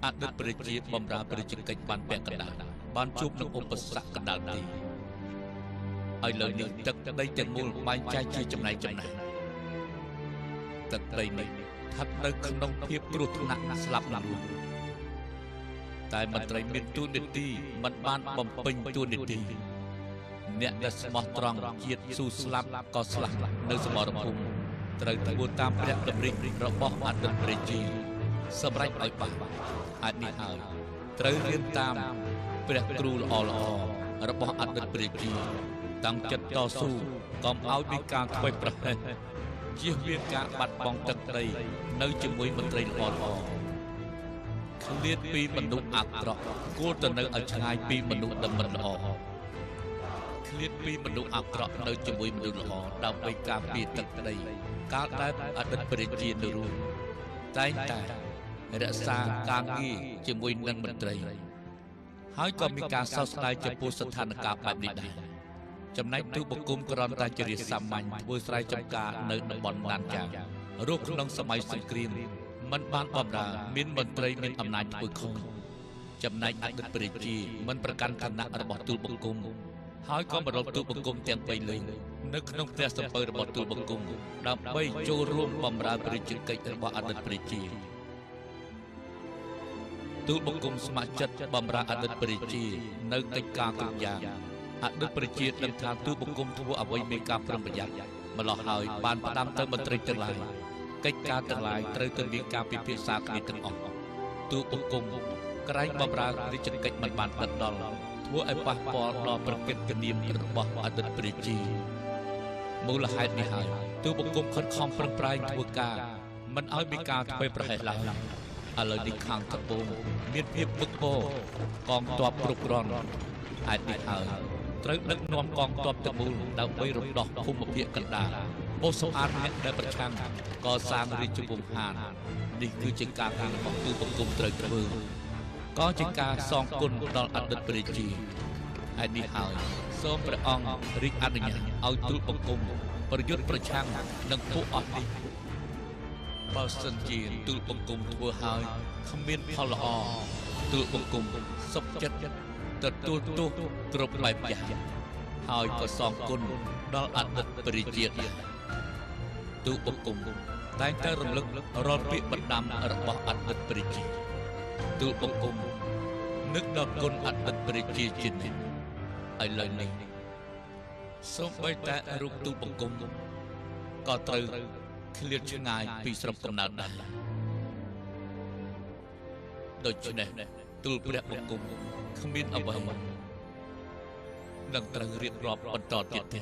អតីតប្រជាបម្រើប្រជាកិច្ចបានពាក់កណ្ដាលបានជួបនឹងឧបសគ្គកណ្ដាលទីឲ្យលើនេះទឹកដីទាំងមូលបែងចែកជាចំណែកទឹកដីនេះស្ថិតនៅក្នុងភាពគ្រោះថ្នាក់ស្លាប់ណាស់តែមន្ត្រីមានទួនាទីមិនបានបំពេញទួនាទីអ្នកដែលស្មោះត្រង់ជាតិស៊ូស្លាប់ក៏ស្លាប់នៅសមរភូមិត្រូវធ្វើតាមព្រះតម្រិះរបស់អតីតប្រជាសម្រេចឲ្យបានអាចនេះហើយត្រូវរៀនតាមព្រះគ្រូល្អរបស់អតីតប្រជាតាំងចិត្តតស៊ូកុំឲ្យមានការធ្វេសប្រហែសជៀសវាងការបាត់បង់ទឹកដីនៅជាមួយមន្ត្រីល្អឃ្លាតពីមនុស្សអាក្រក់គួរទៅនៅឲ្យឆ្ងាយពីមនុស្សដែលមិនល្អឃ្លាតពីមនុស្សអាក្រក់នៅជាមួយមនុស្សល្អដើម្បីការពារទឹកដីកាលដែលអតីតប្រជានៅរួមតែងតែរក្សាការងារជាមួយនឹងមន្ត្រីហើយក៏មានការសោកស្ដាយចំពោះស្ថានភាពបែបនេះដែរចំណែកទូបង្គំគ្រាន់តែជារាជសាមញ្ញធ្វើស្រែចម្ការនៅតំបន់ណានចាងរស់ក្នុងសម័យសង្គ្រាមមិនបានបម្រើមានមន្ត្រីមានអំណាចធ្វើខុសចំណែកអតីតប្រជាមិនប្រកាន់ឋានៈរបស់ទូបង្គំហើយក៏មករកទូបង្គំទាំង3លេងនៅក្នុងផ្ទះសំពៅរបស់ទូបង្គំដើម្បីចូលរួមបម្រើប្រជាកិច្ចរបស់អតីតប្រជាទូបង្គំស្ម័គ្រចិត្តបម្រើអតីតប្រជានៅកិច្ចការគ្រប់យ៉ាងអតីតប្រជាដឹងថាទូបង្គំធ្វើអ្វីមានការប្រុងប្រយ័ត្នម្ល៉េះហើយបានផ្ដាំទៅមន្ត្រីទាំងឡាយកិច្ចការទាំងឡាយត្រូវតែមានការពិភាក្សាគ្នាទាំងអស់ទូបង្គំក្រែងបម្រើរាជកិច្ចមិនបានដិតដល់ធ្វើឲ្យប៉ះពាល់ដល់ប្រកិត្តិនាមរបស់អតីតប្រជាមូលហេតុនេះហើយទូបង្គំខិតខំប្រឹងប្រែងធ្វើការមិនឲ្យមានការធ្វេសប្រហែសឡើយឥឡូវនេះខាងត្បូងមានភាពវឹកវរកងទ័ពគ្រប់គ្រាន់ហេតុនេះហើយត្រូវដឹកនាំកងទ័ពទាំងមូលដើម្បីរំដោះភូមិភាគកណ្ដាលបោះសម្អាតអ្នកដែលប្រឆាំងកសាងរាជវង្សហាននេះគឺជាការងាររបស់ទូបង្គំត្រូវធ្វើក៏ជាការសងគុណដល់អតីតប្រជាហើយនេះហើយសូមព្រះអង្គរាជអនុញ្ញាតឲ្យទូបង្គំប្រយុទ្ធប្រឆាំងនឹងពួកអស់នេះបើសិនជាទូបង្គំធ្វើហើយគ្មានផលល្អទូបង្គំសុខចិត្តទទួលទោសគ្រប់បែបយ៉ាងហើយក៏សងគុណដល់អតីតប្រជាទូបង្គំតែងតែរំលឹករាល់ពាក្យបណ្ដាំរបស់អតីតប្រជាទូបង្គំនឹកដល់គុណអតីតប្រជាជានិច្ចឥឡូវនេះសូម្បីតែរូបទូបង្គំក៏ត្រូវឃ្លាតឆ្ងាយពីស្រុកកំណើតដែរដូច្នេះទូលព្រះបង្គំគ្មានអ្វីនឹងត្រូវរៀបរាប់បន្តទៀតទេ